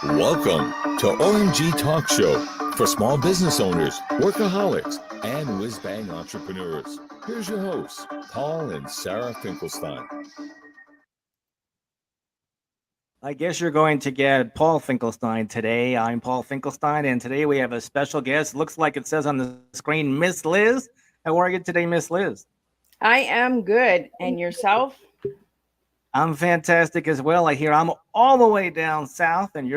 Welcome to OMG Talk Show for small business owners, workaholics, and whiz-bang entrepreneurs. Here's your hosts, Paul and Sarah Finkelstein. I guess you're going to get Paul Finkelstein today. I'm Paul Finkelstein, and today we have a special guest. Looks like it says on the screen, Miss Liz. How are you today, Miss Liz? I am good. And yourself? I'm fantastic as well. I hear I'm all the way down south, and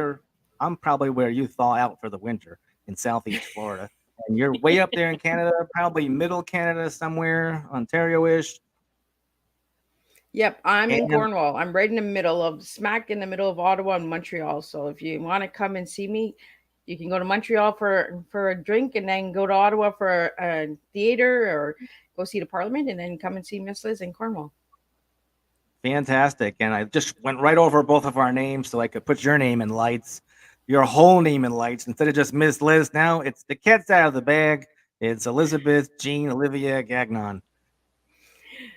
I'm probably where you thaw out for the winter in Southeast Florida. And you're way up there in Canada, probably middle Canada somewhere, Ontario-ish. Yep, I'm in Cornwall. I'm right in the middle smack in the middle of Ottawa and Montreal. So if you want to come and see me, you can go to Montreal for a drink and then go to Ottawa for a theater or go see the Parliament and then come and see Miss Liz in Cornwall. Fantastic. And I just went right over both of our names so I could put your name in lights, your whole name in lights, instead of just Miss Liz. Now it's the cat's out of the bag. It's Elizabeth Jean Olivia Gagnon.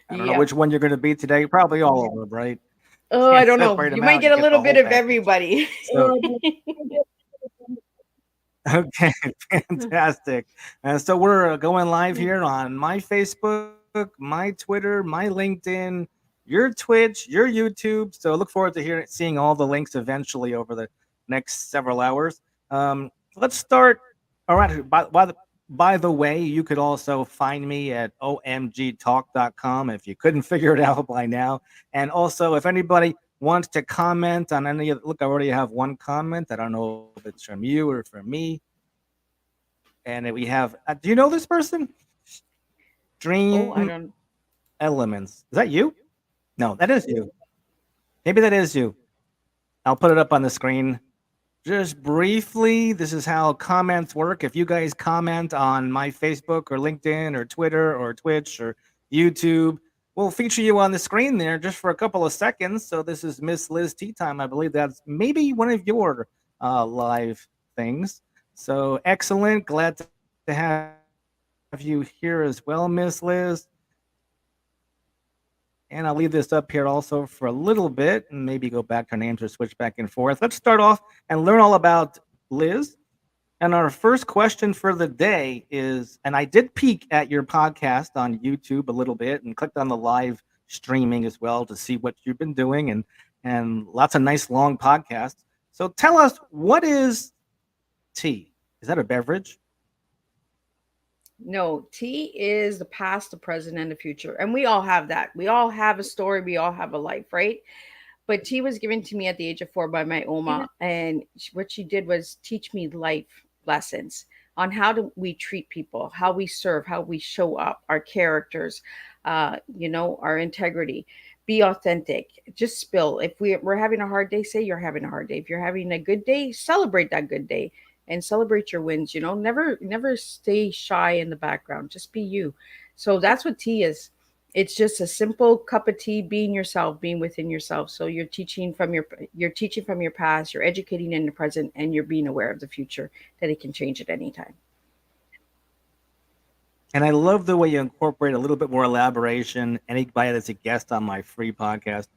I don't know which one you're going to be today. Probably all of them, right? Oh, I don't know. You might get a little bit of everybody. So, okay, fantastic. So we're going live here on my Facebook, my Twitter, my LinkedIn, your Twitch, your YouTube. So look forward to seeing all the links eventually over the next several hours. Let's start. All right. By the way, you could also find me at omgtalk.com if you couldn't figure it out by now. And also, if anybody wants to comment on any of, look, I already have one comment. I don't know if it's from you or from me. And we have, do you know this person? Dream I don't. Elements. Is that you? No, that is you. Maybe that is you. I'll put it up on the screen. Just briefly, this is how comments work. If you guys comment on my Facebook or LinkedIn or Twitter or Twitch or YouTube, we'll feature you on the screen there just for a couple of seconds. So this is Miss Liz Tea Time. I believe that's maybe one of your live things. So excellent. Glad to have you here as well, Miss Liz. And I'll leave this up here also for a little bit and maybe go back to names or switch back and forth. Let's start off and learn all about Liz. And our first question for the day is, and I did peek at your podcast on YouTube a little bit and clicked on the live streaming as well to see what you've been doing and lots of nice long podcasts. So tell us, what is tea? Is that a beverage? No, tea is the past, the present, and the future. And we all have that. We all have a story. We all have a life, right? But tea was given to me at the age of 4 by my Oma. And what she did was teach me life lessons on how do we treat people, how we serve, how we show up, our characters, our integrity. Be authentic. Just spill. If we're having a hard day, say you're having a hard day. If you're having a good day, celebrate that good day and celebrate your wins. Never stay shy in the background. Just be you. So that's what tea is. It's just a simple cup of tea, being yourself, being within yourself. So you're teaching from your past, you're educating in the present, and you're being aware of the future, that it can change at any time. And I love the way you incorporate a little bit more elaboration. Anybody that's a guest on my free podcast,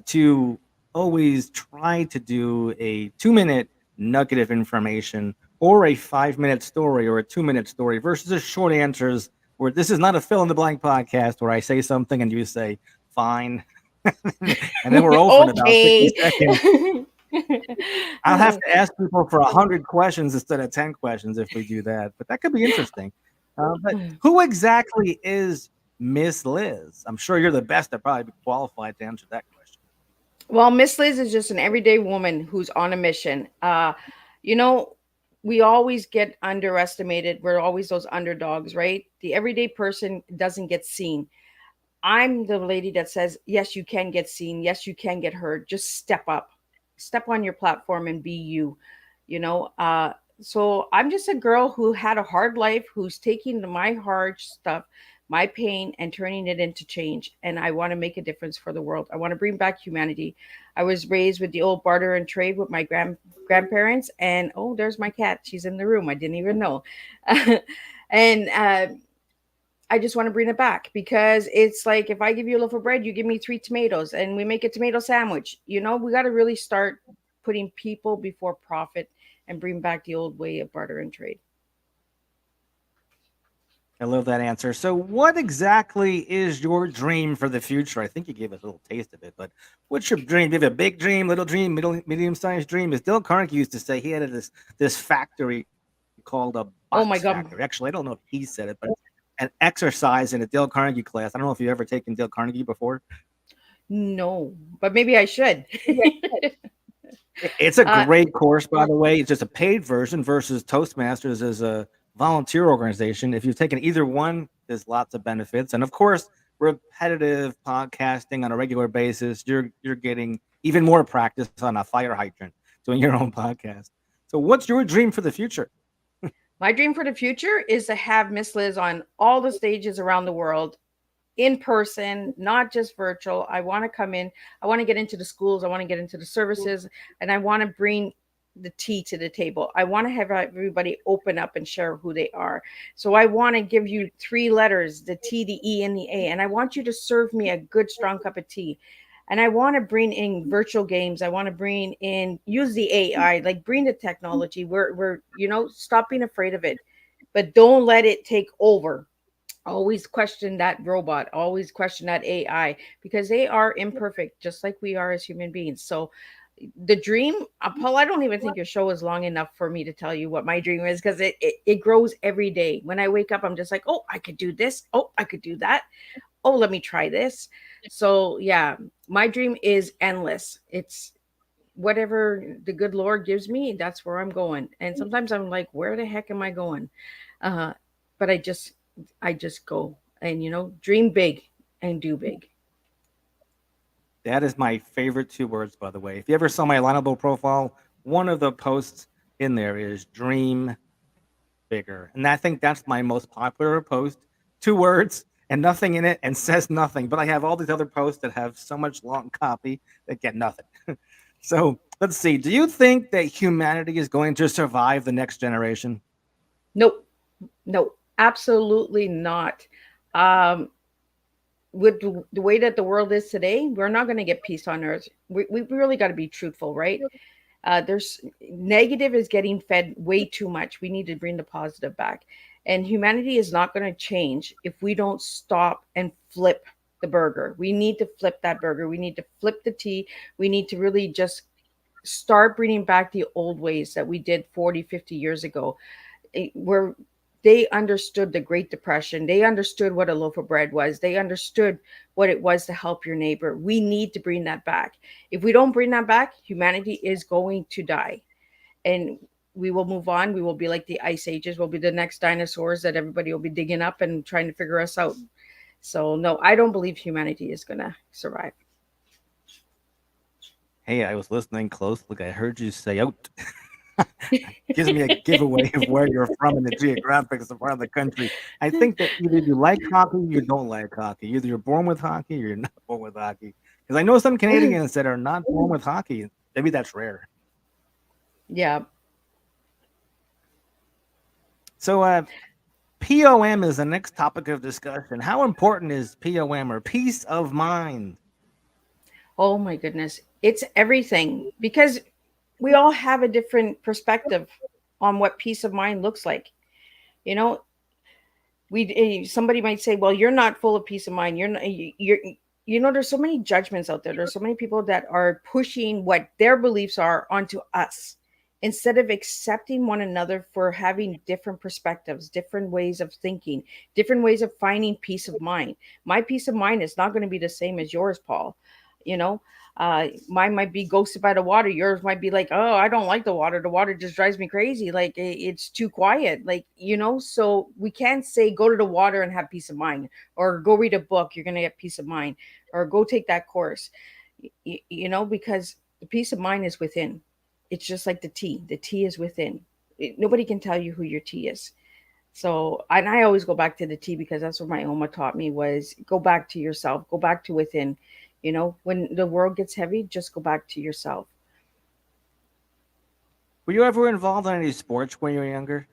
to always try to do a 2-minute nugget of information or a 5-minute story or a 2-minute story versus just short answers, where this is not a fill in the blank podcast where I say something and you say fine and then we're over in about 60 seconds. I'll have to ask people for 100 questions instead of 10 questions if we do that, but that could be interesting. But who exactly is Miss Liz? I'm sure you're the best to probably be qualified to answer that question. Well, Miss Liz is just an everyday woman who's on a mission. We always get underestimated. We're always those underdogs, right? The everyday person doesn't get seen. I'm the lady that says, yes, you can get seen. Yes, you can get heard. Just step up, step on your platform and be you, So I'm just a girl who had a hard life, who's taking my hard stuff, my pain, and turning it into change. And I want to make a difference for the world. I want to bring back humanity. I was raised with the old barter and trade with my grandparents. And there's my cat. She's in the room. I didn't even know. And I just want to bring it back because it's like if I give you a loaf of bread, you give me 3 tomatoes and we make a tomato sandwich. You know, we got to really start putting people before profit and bring back the old way of barter and trade. I love that answer. So, what exactly is your dream for the future? I think you gave us a little taste of it, but what's your dream? Do you have a big dream, little dream, medium-sized dream? As Dale Carnegie used to say, he had this factory called a Oh my box God. factory. Actually, I don't know if he said it, but an exercise in a Dale Carnegie class. I don't know if you've ever taken Dale Carnegie before. No, but maybe I should. It's a uh, great course, by the way. It's just a paid version versus Toastmasters is a volunteer organization. If you've taken either one, there's lots of benefits. And of course, repetitive podcasting on a regular basis, you're getting even more practice on a fire hydrant doing your own podcast. So what's your dream for the future? my dream for the future is to have Miss Liz on all the stages around the world in person, not just virtual. I want to come in. I want to get into the schools. I want to get into the services, and I want to bring the tea to the table. I want to have everybody open up and share who they are. So I want to give you 3 letters, the T, the E, and the A, and I want you to serve me a good, strong cup of tea. And I want to bring in virtual games. I want to bring in, use the AI, like bring the technology. We're stop being afraid of it, but don't let it take over. Always question that robot, always question that AI, because they are imperfect just like we are as human beings. So the dream, Paul, I don't even think your show is long enough for me to tell you what my dream is, because it grows every day. When I wake up, I'm just like, oh, I could do this, oh, I could do that, oh, let me try this. So yeah, my dream is endless. It's whatever the good Lord gives me, that's where I'm going. And sometimes I'm like, where the heck am I going? But I just go and dream big and do big. That is my favorite 2 words, by the way. If you ever saw my Lineable profile, one of the posts in there is dream bigger. And I think that's my most popular post. 2 words and nothing in it and says nothing. But I have all these other posts that have so much long copy that get nothing. So let's see. Do you think that humanity is going to survive the next generation? Nope. No, absolutely not. Um, with the way that the world is today, we're not going to get peace on earth. We really got to be truthful, right? There's negative is getting fed way too much. We need to bring the positive back. And humanity is not going to change if we don't stop and flip the burger. We need to flip that burger. We need to flip the tea. We need to really just start bringing back the old ways that we did 40, 50 years ago, where they understood the Great Depression. They understood what a loaf of bread was. They understood what it was to help your neighbor. We need to bring that back. If we don't bring that back, humanity is going to die. And we will move on. We will be like the ice ages. We'll be the next dinosaurs that everybody will be digging up and trying to figure us out. So no, I don't believe humanity is going to survive. Hey, I was listening closely. I heard you say out. Gives me a giveaway of where you're from and the geographics of part of the country. I think that either you like hockey or you don't like hockey. Either you're born with hockey or you're not born with hockey. Because I know some Canadians that are not born with hockey. Maybe that's rare. Yeah. So POM is the next topic of discussion. How important is POM, or peace of mind? Oh my goodness. It's everything, because we all have a different perspective on what peace of mind looks like. You know, somebody might say, well, you're not full of peace of mind. You're not, there's so many judgments out there. There's so many people that are pushing what their beliefs are onto us, instead of accepting one another for having different perspectives, different ways of thinking, different ways of finding peace of mind. My peace of mind is not going to be the same as yours, Paul. You know, mine might be ghosted by the water. Yours might be like, oh, I don't like the water. The water just drives me crazy. Like it's too quiet. So we can't say go to the water and have peace of mind, or go read a book, you're going to get peace of mind, or go take that course, because the peace of mind is within. It's just like the tea. The tea is within. Nobody can tell you who your tea is. So, and I always go back to the tea, because that's what my Oma taught me, was go back to yourself, go back to within. When the world gets heavy, just go back to yourself. Were you ever involved in any sports when you were younger?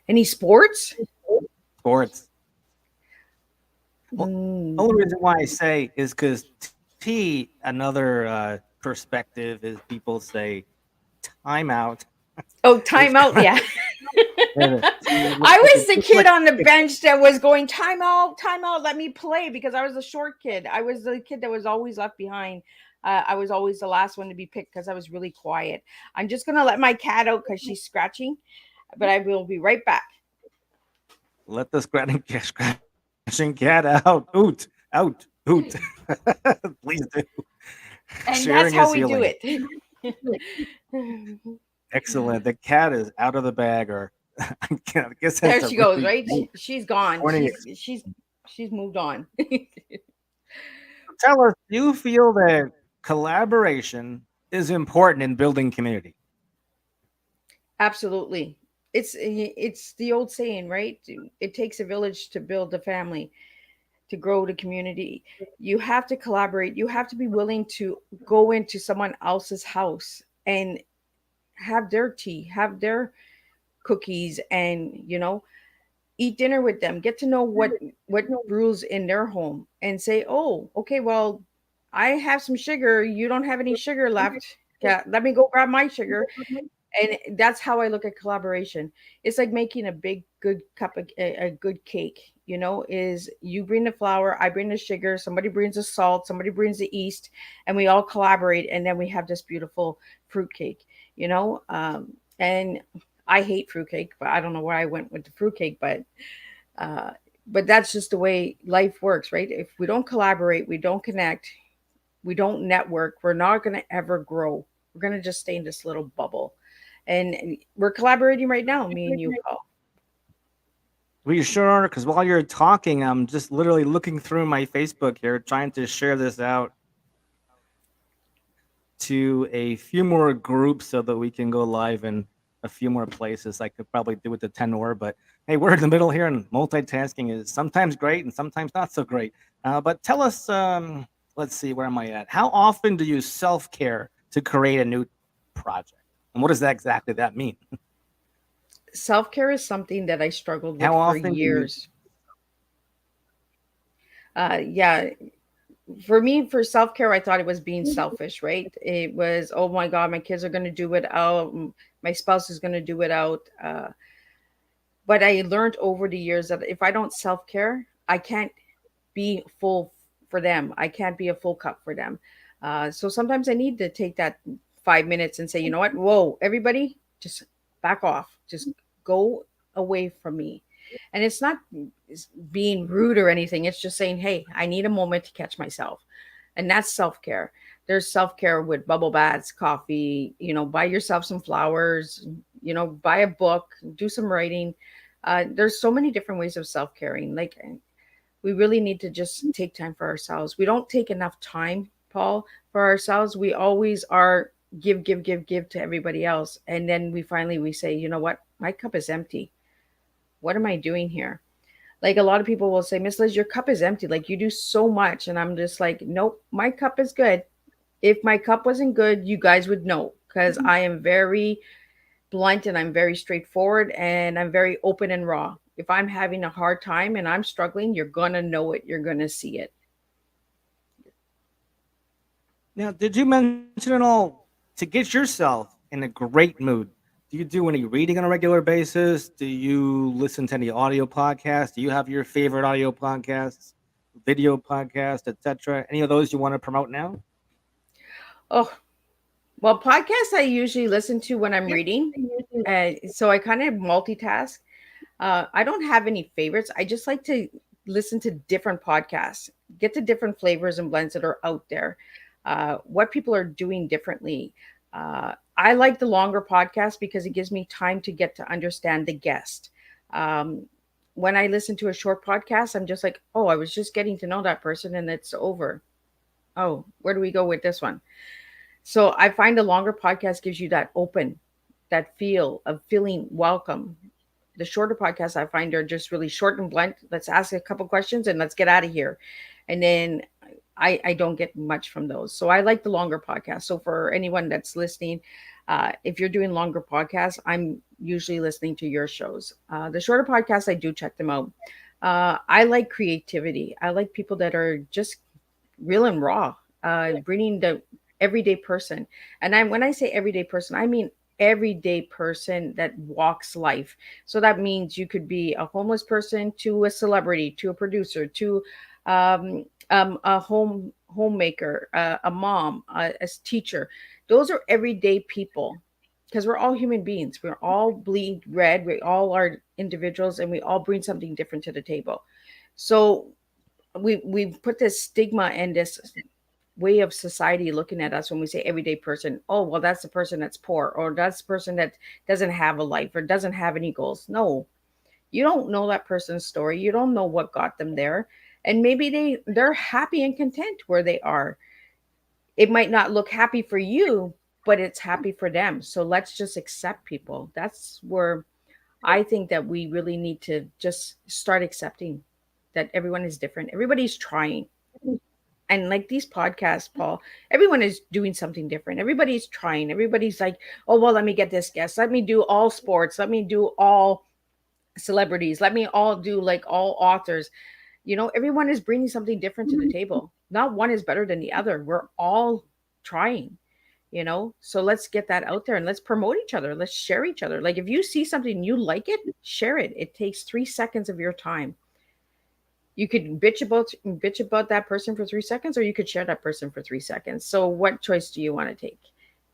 Any sports? Sports. Well, Mm. only reason why I say is because T, another perspective is people say timeout Oh, is timeout. kind Yeah. of I was the it's kid like on the bench that was going time out, let me play, because I was a short kid. I was the kid that was always left behind. I was always the last one to be picked because I was really quiet. I'm just gonna let my cat out because she's scratching, but I will be right back. let the scratching cat out. Oot, out, oot. Please do. And that's Sharing how is we do healing. it. Excellent. The cat is out of the bag, or I guess There that's a she goes, really right? She's gone. morning. She's moved on. Tell us, do you feel that collaboration is important in building community? Absolutely. It's the old saying, right? It takes a village to build a family, to grow the community. You have to collaborate. You have to be willing to go into someone else's house and have their tea, have their cookies, and eat dinner with them. Get to know what brews in their home, and say, "Oh, okay, well, I have some sugar. You don't have any sugar left. Yeah, let me go grab my sugar." And that's how I look at collaboration. It's like making a big good cup of a good cake. Is you bring the flour, I bring the sugar, somebody brings the salt, somebody brings the yeast, and we all collaborate, and then we have this beautiful fruit cake. And I hate fruitcake, but I don't know where I went with the fruitcake, uh, but that's just the way life works, right? If we don't collaborate, we don't connect, we don't network, we're not going to ever grow. We're going to just stay in this little bubble. And we're collaborating right now, me and you, Paul. We sure are, because while you're talking, I'm just literally looking through my Facebook here, trying to share this out to a few more groups so that we can go live in a few more places. I could probably do with the tenor, but hey, we're in the middle here, and multitasking is sometimes great and sometimes not so great. But tell us, let's see, where am I at? How often do you self-care to create a new project? And what does that exactly that mean? Self-care is something that I struggled with How for often do you years. Yeah, for me, for self-care, I thought it was being selfish, right? It was, oh my God, my kids are going to do it out, my spouse is going to do it out. But I learned over the years that if I don't self-care, I can't be full for them. I can't be a full cup for them. So sometimes I need to take that 5 minutes and say, you know what? Whoa, everybody, just back off. Just go away from me. And it's not being rude or anything. It's just saying, hey, I need a moment to catch myself. And that's self care. There's self care with bubble baths, coffee, buy yourself some flowers, buy a book, do some writing. There's so many different ways of self caring. Like, we really need to just take time for ourselves. We don't take enough time, Paul, for ourselves. We always are give, give, give, give to everybody else. And then we say, you know what? My cup is empty. What am I doing here? Like, a lot of people will say, Miss Liz, your cup is empty. Like, you do so much. And I'm just like, nope, my cup is good. If my cup wasn't good, you guys would know, because I am very blunt and I'm very straightforward and I'm very open and raw. If I'm having a hard time and I'm struggling, you're going to know it. You're going to see it. now? Did you mention at all to get yourself in a great mood? Do you do any reading on a regular basis? Do you listen to any audio podcasts? Do you have your favorite audio podcasts, video podcast, etc.? Any of those you want to promote now? Oh, well, podcasts I usually listen to when I'm reading. So I kind of multitask. I don't have any favorites. I just like to listen to different podcasts, get the different flavors and blends that are out there, what people are doing differently. I like the longer podcast because it gives me time to get to understand the guest. Um, when I listen to a short podcast, I'm just like, oh, I was just getting to know that person and it's over. Oh, where do we go with this one? So I find a longer podcast gives you that feel of feeling welcome. The shorter podcasts I find are just really short and blunt. Let's ask a couple questions and let's get out of here. And then I don't get much from those. So I like the longer podcast. So for anyone that's listening, If you're doing longer podcasts, I'm usually listening to your shows. The shorter podcasts, I do check them out. I like creativity. I like people that are just real and raw, bringing the everyday person. And when I say everyday person, I mean everyday person that walks life. So that means you could be a homeless person to a celebrity, to a producer, to a homemaker, a mom, a teacher. Those are everyday people because we're all human beings. We're all bleed red. We all are individuals, and we all bring something different to the table. So we've put this stigma and this way of society looking at us when we say everyday person. Oh, well, that's the person that's poor, or that's the person that doesn't have a life or doesn't have any goals. No, you don't know that person's story. You don't know what got them there. And maybe they're happy and content where they are. It might not look happy for you, but it's happy for them. So let's just accept people. That's where I think that we really need to just start accepting that everyone is different. Everybody's trying. And like these podcasts, Paul, everyone is doing something different. Everybody's trying. Everybody's like, oh, well, let me get this guest. Let me do all sports. Let me do all celebrities. Let me all do like all authors. Everyone is bringing something different to the table. Not one is better than the other. We're all trying, So let's get that out there and let's promote each other. Let's share each other. Like if you see something you like it, share it. It takes 3 seconds of your time. You could bitch about that person for 3 seconds, or you could share that person for 3 seconds. So what choice do you want to take?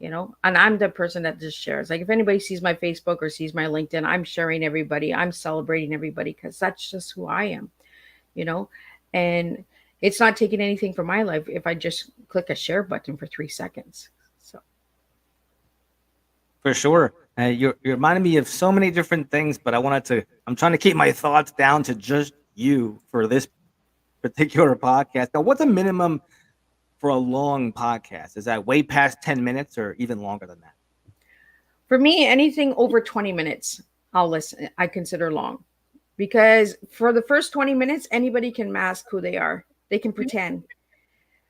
And I'm the person that just shares. Like if anybody sees my Facebook or sees my LinkedIn, I'm sharing everybody. I'm celebrating everybody because that's just who I am, and it's not taking anything from my life if I just click a share button for 3 seconds. So For sure. You're reminding me of so many different things, but I'm trying to keep my thoughts down to just you for this particular podcast. Now, what's a minimum for a long podcast? Is that way past 10 minutes or even longer than that? For me, anything over 20 minutes, I'll listen. I consider long because for the first 20 minutes, anybody can mask who they are. They can pretend.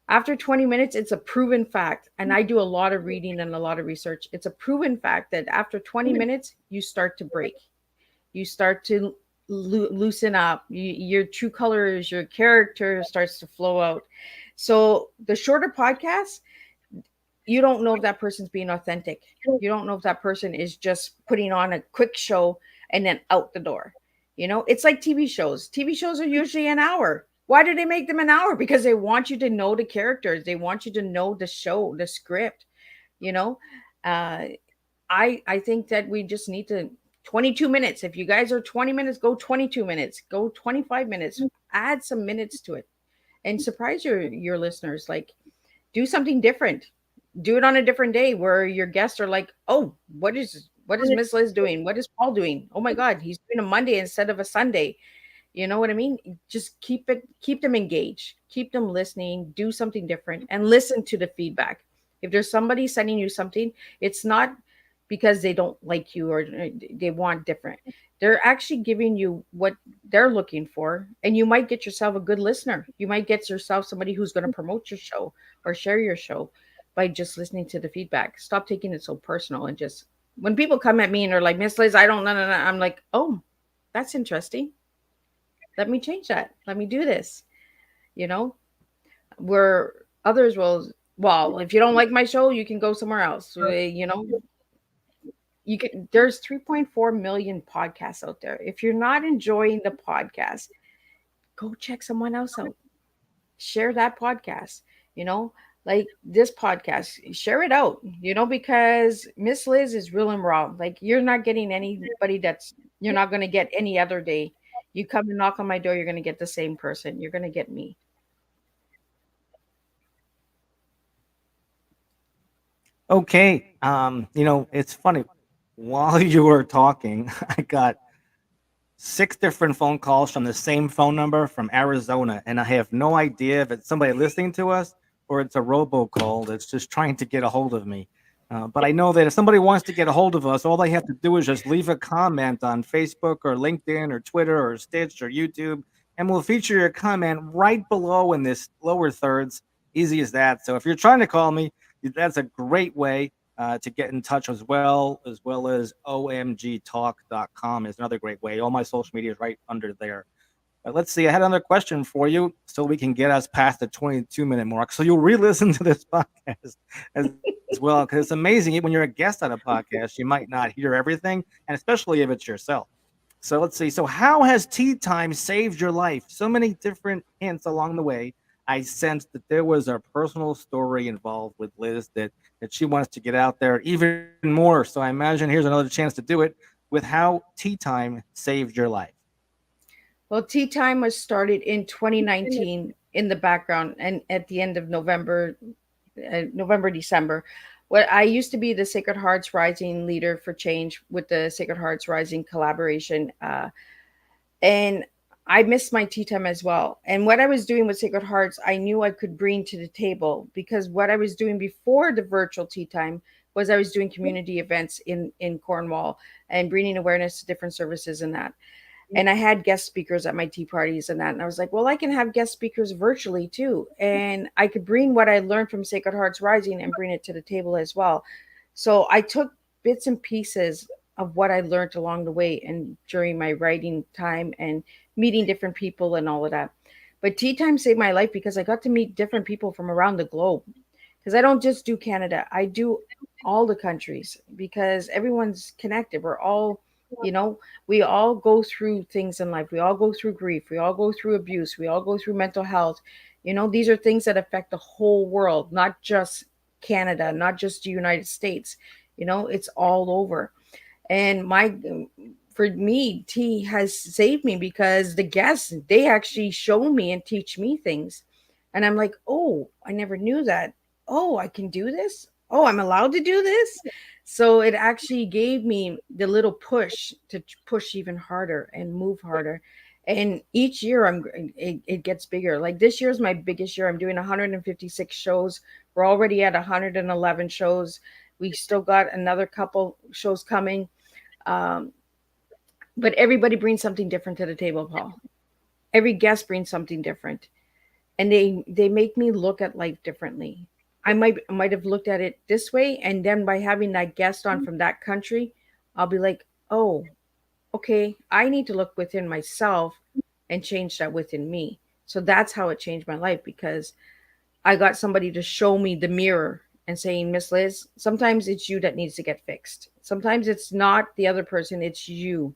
After 20 minutes, it's a proven fact. And I do a lot of reading and a lot of research. It's a proven fact that after 20 minutes, you start to break. You start to loosen up. Your true colors, your character starts to flow out. So the shorter podcasts, you don't know if that person's being authentic. You don't know if that person is just putting on a quick show and then out the door. It's like TV shows. TV shows are usually an hour. Why do they make them an hour? Because they want you to know the characters. They want you to know the show, the script. I think that we just need to 22 minutes. If you guys are 20 minutes, go 22 minutes, go 25 minutes, add some minutes to it and surprise your listeners. Like do something different. Do it on a different day where your guests are like, oh, what is Miss Liz doing? What is Paul doing? Oh my God, he's doing a Monday instead of a Sunday. You know what I mean? Just keep them engaged, keep them listening, do something different and listen to the feedback. If there's somebody sending you something, it's not because they don't like you or they want different. They're actually giving you what they're looking for. And you might get yourself a good listener. You might get yourself somebody who's going to promote your show or share your show by just listening to the feedback. Stop taking it so personal and just when people come at me and they're like, Miss Liz, I don't know. I'm like, oh, that's interesting. Let me change that. Let me do this. Where others will, well, if you don't like my show, you can go somewhere else. There's 3.4 million podcasts out there. If you're not enjoying the podcast, go check someone else out. Share that podcast, like this podcast, share it out, because Miss Liz is real and raw. Like you're not getting anybody you're not going to get any other day. You come and knock on my door, you're going to get the same person. You're going to get me. Okay. It's funny. While you were talking, I got 6 different phone calls from the same phone number from Arizona, and I have no idea if it's somebody listening to us or it's a robocall that's just trying to get a hold of me. But I know that if somebody wants to get a hold of us, all they have to do is just leave a comment on Facebook or LinkedIn or Twitter or Stitch or YouTube, and we'll feature your comment right below in this lower thirds. Easy as that. So if you're trying to call me, that's a great way. to get in touch as well as omgtalk.com is another great way. All my social media is right under there. Let's see. I had another question for you so we can get us past the 22-minute mark. So you'll re-listen to this podcast as well, because it's amazing. When you're a guest on a podcast, you might not hear everything, and especially if it's yourself. So let's see. So how has tea time saved your life? So many different hints along the way. I sensed that there was a personal story involved with Liz that she wants to get out there even more. So I imagine here's another chance to do it with how tea time saved your life. Well, Tea Time was started in 2019 in the background and at the end of November, December. What I used to be the Sacred Hearts Rising leader for change with the Sacred Hearts Rising collaboration. And I missed my tea time as well. And what I was doing with Sacred Hearts, I knew I could bring to the table, because what I was doing before the virtual tea time was I was doing community events in Cornwall and bringing awareness to different services and that. And I had guest speakers at my tea parties and that. And I was like, well, I can have guest speakers virtually too. And I could bring what I learned from Sacred Hearts Rising and bring it to the table as well. So I took bits and pieces of what I learned along the way and during my writing time and meeting different people and all of that. But tea time saved my life because I got to meet different people from around the globe. Because I don't just do Canada, I do all the countries, because everyone's connected. We're all, we all go through things in life. We all go through grief. We all go through abuse. We all go through mental health. These are things that affect the whole world, not just Canada, not just the United States. It's all over. And for me, tea has saved me because the guests, they actually show me and teach me things. And I'm like, oh, I never knew that. Oh, I can do this. Oh, I'm allowed to do this. So it actually gave me the little push to push even harder and move harder. And each year it gets bigger. Like this year is my biggest year. I'm doing 156 shows. We're already at 111 shows. We still got another couple shows coming. But everybody brings something different to the table, Paul. Every guest brings something different. And they make me look at life differently. I might have looked at it this way, and then by having that guest on from that country, I'll be like, oh, okay, I need to look within myself and change that within me. So that's how it changed my life, because I got somebody to show me the mirror and saying, Miss Liz, sometimes it's you that needs to get fixed. Sometimes it's not the other person, it's you.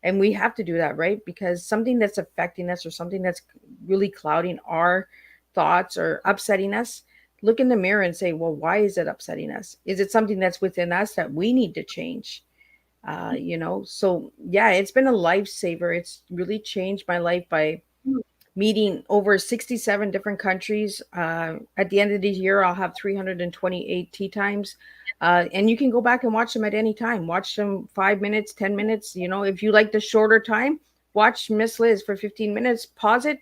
And we have to do that, right? Because something that's affecting us or something that's really clouding our thoughts or upsetting us, look in the mirror and say, well, why is it upsetting us? Is it something that's within us that we need to change? So yeah, it's been a lifesaver. It's really changed my life by meeting over 67 different countries. At the end of the year, I'll have 328 tea times. And you can go back and watch them at any time. Watch them 5 minutes, 10 minutes. If you like the shorter time, watch Miss Liz for 15 minutes, pause it,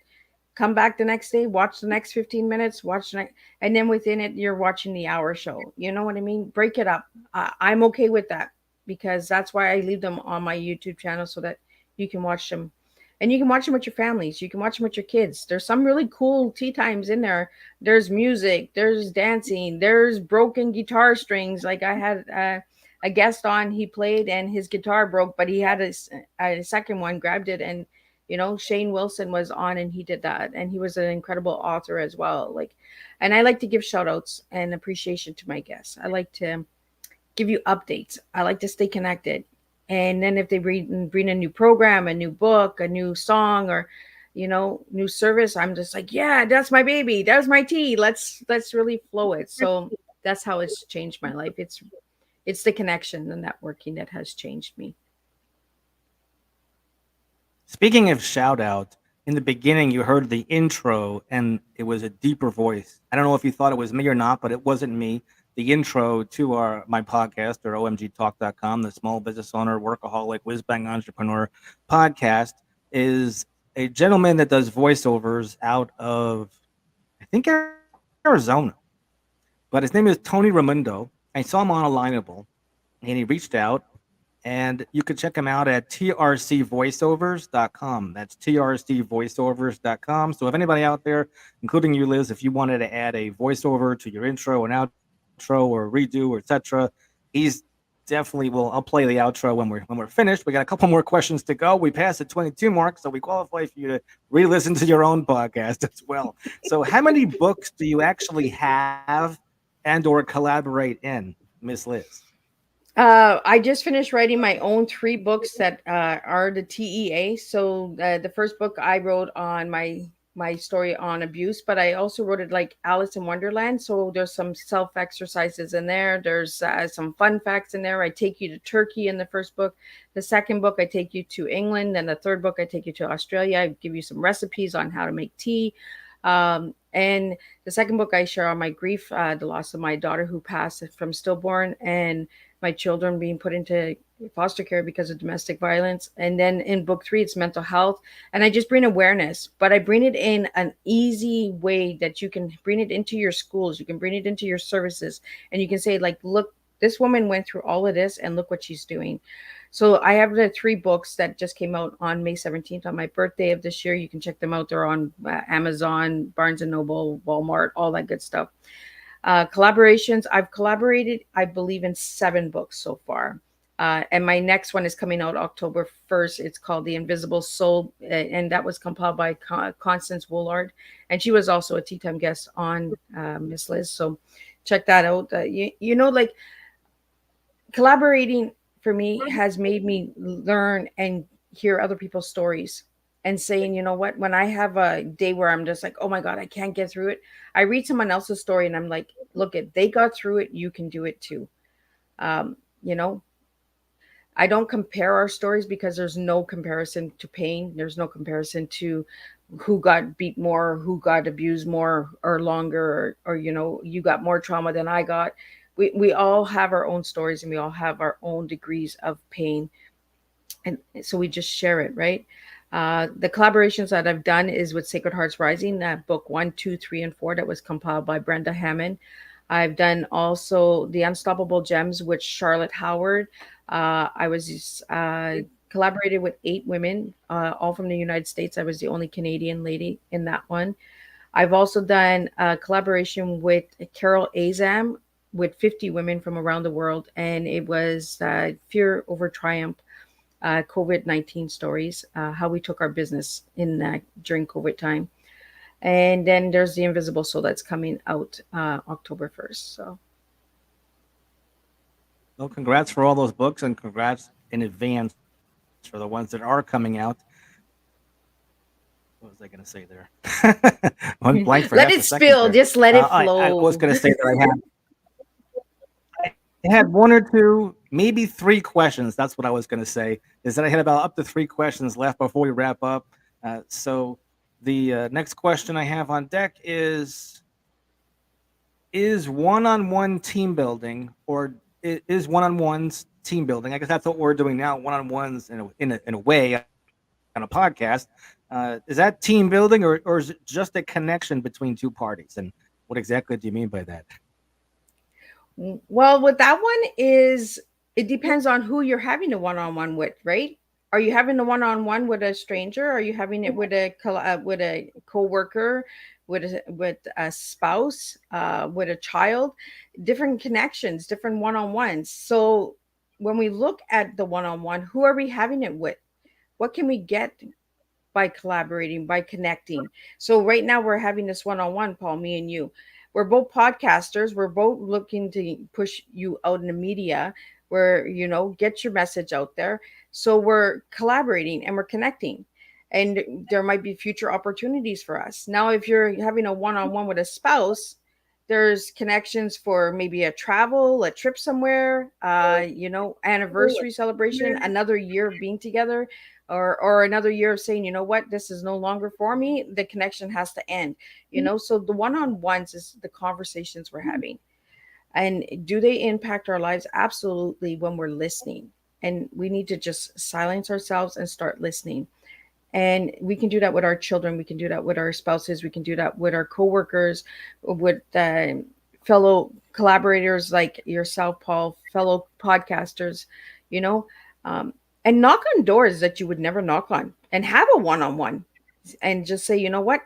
come back the next day, watch the next 15 minutes, and then within it, you're watching the hour show. You know what I mean? Break it up. I'm okay with that, because that's why I leave them on my YouTube channel so that you can watch them. And you can watch them with your families. You can watch them with your kids. There's some really cool tea times in there. There's music, there's dancing, there's broken guitar strings. Like I had a guest on, he played and his guitar broke, but he had a second one, grabbed it, and Shane Wilson was on and he did that. And he was an incredible author as well. And I like to give shout outs and appreciation to my guests. I like to give you updates. I like to stay connected. And then if they bring a new program, a new book, a new song, or, new service, I'm just like, yeah, that's my baby. That's my tea. Let's really flow it. So that's how it's changed my life. It's the connection and networking that has changed me. Speaking of shout out, in the beginning, you heard the intro and it was a deeper voice. I don't know if you thought it was me or not, but it wasn't me. The intro to my podcast, or omgtalk.com, the small business owner, workaholic, whiz bang entrepreneur podcast, is a gentleman that does voiceovers out of, I think, Arizona. But his name is Tony Raimundo. I saw him on Alignable, and he reached out. And you can check him out at trcvoiceovers.com. That's trcvoiceovers.com. So if anybody out there, including you, Liz, if you wanted to add a voiceover to your intro and outro or redo or etc. He's definitely will. I'll play the outro when we're finished. We got a couple more questions to go. We passed the 22 mark, so we qualify for you to re-listen to your own podcast as well. So, how many books do you actually have and or collaborate in, Miss Liz? I just finished writing my own 3 books that are the TEA. So the first book I wrote on my story on abuse, but I also wrote it like Alice in Wonderland. So there's some self exercises in there. There's some fun facts in there. I take you to Turkey in the first book. The second book, I take you to England. And the third book, I take you to Australia. I give you some recipes on how to make tea. And the second book, I share on my grief, the loss of my daughter who passed from stillborn, and my children being put into foster care because of domestic violence. And then in book 3, it's mental health. And I just bring awareness, but I bring it in an easy way that you can bring it into your schools. You can bring it into your services, and you can say, like, look, this woman went through all of this and look what she's doing. So I have the 3 books that just came out on May 17th on my birthday of this year. You can check them out. They're on Amazon, Barnes and Noble, Walmart, all that good stuff. Collaborations, I've collaborated, I believe, in 7 books so far. And my next one is coming out October 1st. It's called The Invisible Soul, and that was compiled by Constance Woolard. And she was also a tea time guest on Miss Liz. So check that out. Like, collaborating for me has made me learn and hear other people's stories, and saying, you know what, when I have a day where I'm just like, oh my God, I can't get through it, I read someone else's story and I'm like, look, if they got through it, you can do it too. You know, I don't compare our stories because there's no comparison to pain. There's no comparison to who got beat more, who got abused more or longer, or you got more trauma than I got. We all have our own stories, and we all have our own degrees of pain. And so we just share it, right? The collaborations that I've done is with Sacred Hearts Rising, that book 1, 2, 3, and 4 that was compiled by Brenda Hammond. I've done also The Unstoppable Gems with Charlotte Howard. I was collaborated with 8 women, all from the United States. I was the only Canadian lady in that one. I've also done a collaboration with Carol Azam with 50 women from around the world, and it was Fear Over Triumph. COVID-19 stories, how we took our business in during COVID time. And then there's The Invisible Soul that's coming out October 1st. So, well, congrats for all those books, and congrats in advance for the ones that are coming out. What was I going to say there? One blank for let it spill. Just let it flow. I was going to say that I had 1 or 2, maybe 3 questions. That's what I was going to say, is that I had about up to 3 questions left before we wrap up. So the next question I have on deck is one-on-one team building, or is one-on-ones team building? I guess that's what we're doing now, one-on-ones in a way on a podcast. Is that team building, or is it just a connection between 2 parties? And what exactly do you mean by that? Well, with that one it depends on who you're having a one-on-one with, right? Are you having a one-on-one with a stranger? Are you having it with a coworker, with a spouse, with a child? Different connections, different one-on-ones. So when we look at the one-on-one, who are we having it with? What can we get by collaborating, by connecting? So right now we're having this one-on-one, Paul, me and you. We're both podcasters. We're both looking to push you out in the media where, get your message out there. So we're collaborating and we're connecting, and there might be future opportunities for us. Now, if you're having a one-on-one with a spouse, there's connections for maybe a travel, a trip somewhere, anniversary celebration, another year of being together, or another year of saying, you know what, this is no longer for me. The connection has to end, So the one-on-ones is the conversations we're having. And do they impact our lives? Absolutely, when we're listening. And we need to just silence ourselves and start listening. And we can do that with our children. We can do that with our spouses. We can do that with our coworkers, with fellow collaborators like yourself, Paul, fellow podcasters, and knock on doors that you would never knock on, and have a one-on-one and just say, you know what,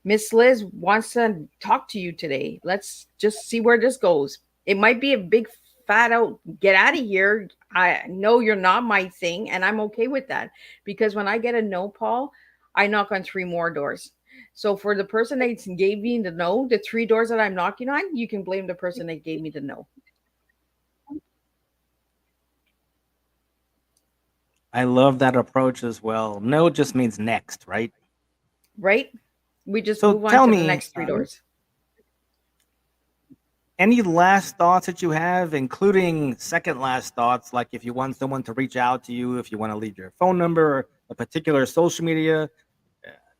Miss Liz wants to talk to you today. Let's just see where this goes. It might be a big fat out, get out of here. I know you're not my thing, and I'm okay with that, because when I get a no, Paul, I knock on 3 more doors. So for the person that gave me the no, the 3 doors that I'm knocking on, you can blame the person that gave me the no. I love that approach as well. No just means next, right? Right? We just So move on tell to the me, next 3 doors. any last thoughts that you have, including second last thoughts, like if you want someone to reach out to you, if you want to leave your phone number, or a particular social media,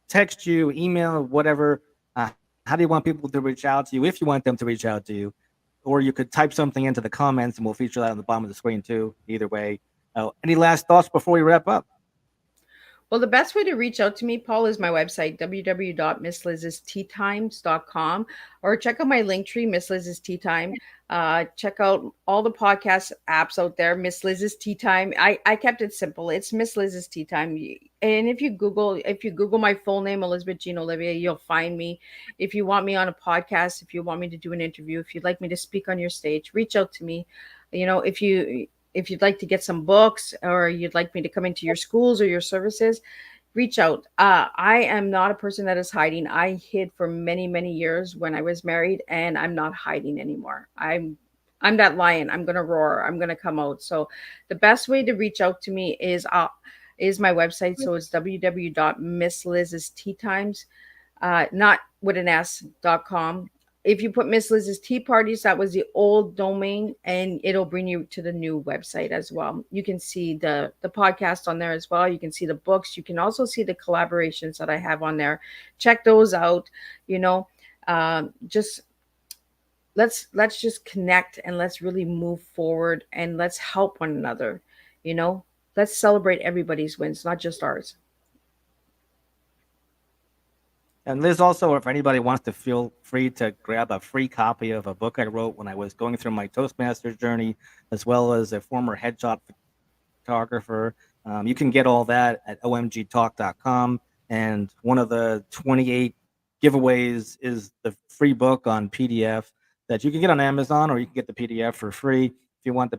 text you, email, whatever. How do you want people to reach out to you if you want them to reach out to you? Or you could type something into the comments and we'll feature that on the bottom of the screen too. Either way. Any last thoughts before we wrap up? Well, the best way to reach out to me, Paul, is my website, www.missliz's.com, or check out my link tree, Miss Liz's Tea Time. Check out all the podcast apps out there, Miss Liz's Tea Time. I kept it simple. It's Miss Liz's Tea Time. And if you Google my full name, Elizabeth Jean Olivia, you'll find me. If you want me on a podcast, if you want me to do an interview, if you'd like me to speak on your stage, reach out to me. If you'd like to get some books, or you'd like me to come into your schools or your services, reach out. I am not a person that is hiding. I hid for many, many years when I was married, and I'm not hiding anymore. I'm that lion. I'm gonna roar. I'm gonna come out. So the best way to reach out to me is my website. So it's www.missliz's.times, not with an s.com. If you put Miss Liz's Tea Parties, that was the old domain, and it'll bring you to the new website as well. You can see the podcast on there as well. You can see the books. You can also see the collaborations that I have on there. Check those out. Just let's just connect, and let's really move forward, and let's help one another. Let's celebrate everybody's wins, not just ours. And Liz, also, if anybody wants to, feel free to grab a free copy of a book I wrote when I was going through my Toastmasters journey, as well as a former headshot photographer. You can get all that at omgtalk.com. And one of the 28 giveaways is the free book on PDF that you can get on Amazon, or you can get the PDF for free. If you want the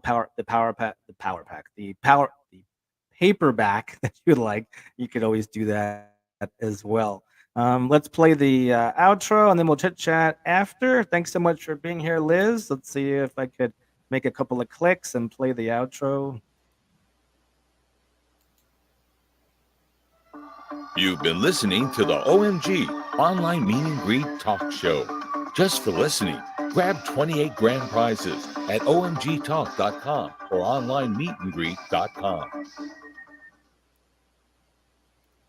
paperback that you'd like, you could always do that as well. Let's play the outro, and then we'll chit chat after. Thanks so much for being here, Liz. Let's see if I could make a couple of clicks and play the outro. You've been listening to the OMG Online Meet and Greet Talk Show. Just for listening, grab 28 grand prizes at omgtalk.com or onlinemeetandgreet.com.